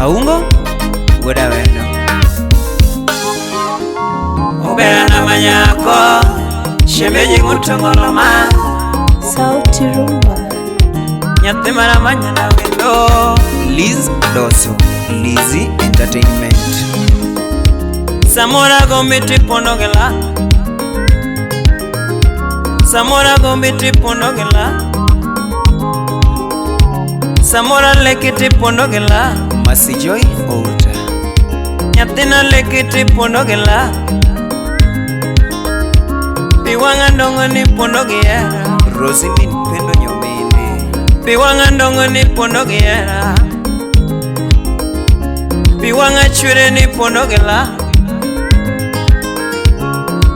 Aungo goda wendo obera na manyako shemeji mutongoloma Sauti Rumba nyathi mara manyana wendo Liz Doso Lizzy Entertainment Samora gombiti ponogela Samora gombiti ponogela Samora lekiti ponogela Masi Joy Outa nyathina lekiti ponogela Piwanga ndongo ni ponogera Rosamine pendo nyomende Piwanga ndongo ni ponogera Piwanga chure ni ponogela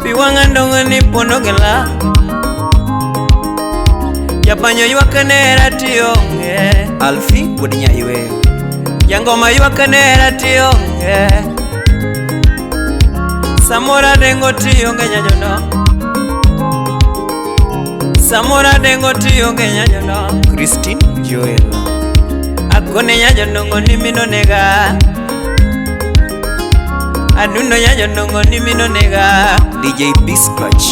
Piwanga ndongo ni ponogela Yapanyo yuakanera tiyonge Alfi kudinya iwe Yangoma yuakanera tiyonge Samora dengo tiyonge nyajono Samora dengo tiyonge nyajono Christine Joel Akone nyajono ni minonega Aduno nyajono ni minonega DJ Biscratch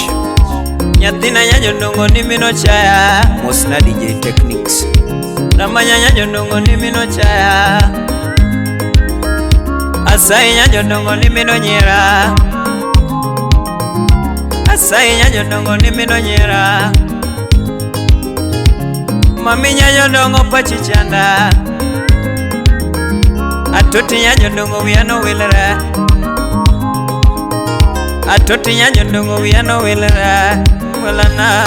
Nyathina nyajono ni minochaya Mosna DJ Techniques Ramanya nyajono ni minochaya Asai nyajono ni minonyera Asai nyajono ni minonyera Mami nyajono pachichanda Atoti nyajono wiano wilera Atoti nyajono wiano wilera Welana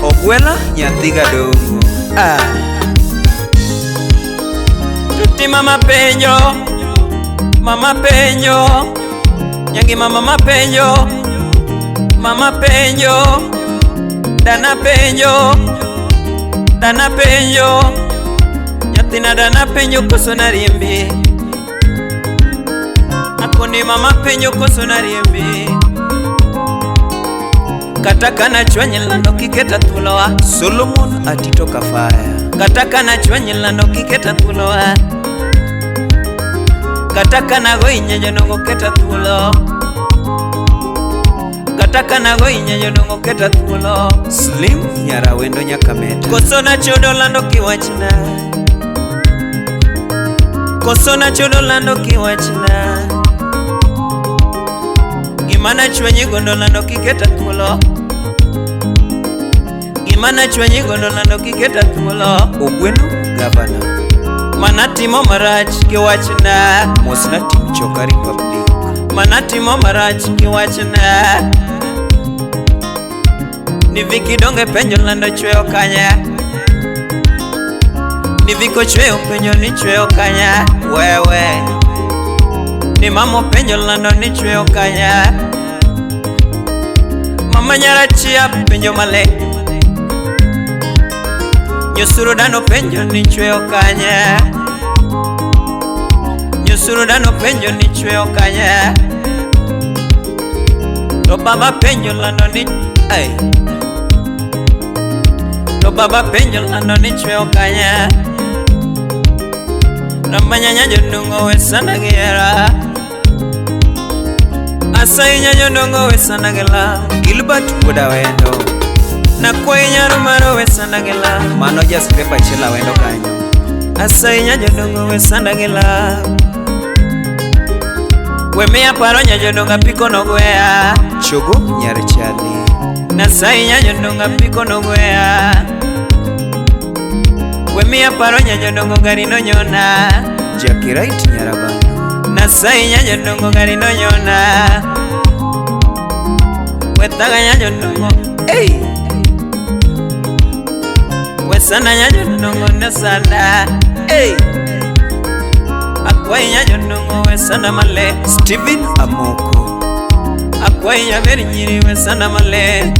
Ogwela nyathiga dongo Tuti mama penjo Mama penjo Nyangi mama penjo Mama penjo Dana penjo Dana penjo Nyathina dana penjo kosona riembi Akoni mama penjo kosona riembi Kataka na chwanyela no kiketa tuloa Solomon Atito Kafaya Kataka na chwanyela no kiketa tuloa Kataka na goinya jonongo keta tulo Kataka na goinya jonongo keta tulo Slim nyara wendo nyakameta Kosona chodolando kiwachina Kosona chodolando kiwachina Gimana chwenye gondolando kiketa tulo Gimana chwenye gondolando kiketa tulo Ogweno Governor Manatimo marach kiwachna Mosna Team Choka Republic Manatimo marach kiwachna Ni viki donge penjo lando chweo kanya Ni viko chweo penjo ni chweo kanya Wewe Ni mamo penjo lando ni chweo kanya Mama nyara chia penjo male Nyusuru dano penjo ni chweo kanya Nyusuru dano penjo ni chweo kanya To baba penjo lando ni ay To baba penjo lando ni chweo kanya Ramanya nyanyo nungo wesana gera Asai nyanyo nungo wesana gela Gilbert Buda wendo Na kwa inyaro maro wesana gela Mano just pepa chila wendo kanyo Asai nyanyo nungo wesana gela Wemea paro nyanyo nunga piko no gwea Chogo nyare chali Nasai nyanyo nunga piko no gwea Wemea paro nyanyo nungo gari no nyona Jackie Wright nyarabano Nasai nyanyo nungo gari no nyona Wetaga nyanyo nungo Hey Wesana nyanyo nungo nesana Hey Akwai nyanyo nungo wesana male Steven Amoko Akwai nyaveri nyiri wesana male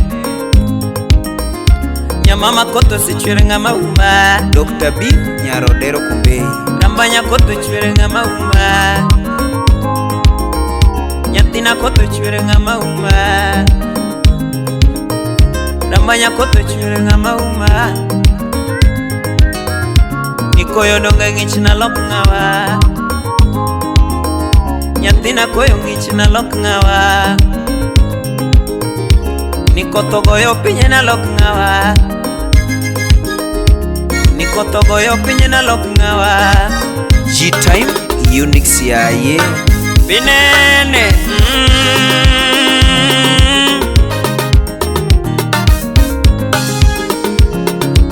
Nyamama koto si chwere ngama uma. Dr. B Nyarodero Kumbe. Rambanya koto chwere ngama uma. Nyatina koto chwere ngama uma. Rambanya koto chwere ngama uma. Nikoyo donga ngich na lok ngawa. Nyatina koyo ngich na lok ngawa. Nikoto goyo pinye na lok ngawa. Nikoto goyo pinye na lok ngawa. G-Time Unix ya ye Binene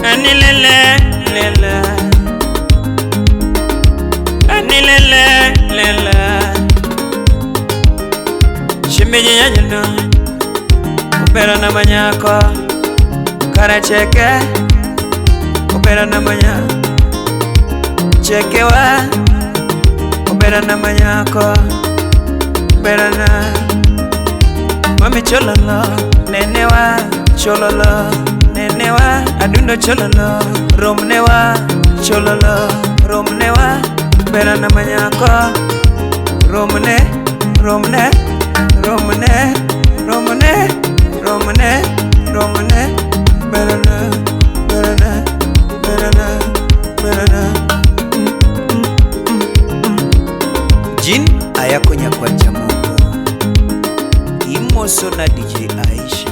Anilele lele Anilele lele Shimbeji ya jendo Upera na manyako Karacheke Upera na manyako Chekewa Upera na manyako Upera na Mami chololo Nenewa Chololo Nenewa Adundo chololo Romnewa Chololo Romnewa Upera na manyako Romne Romne Romne Romne Romne Romne Berana Berana Berana Berana Jin ayakonya kwa jamoko Imoso na DJ Aisha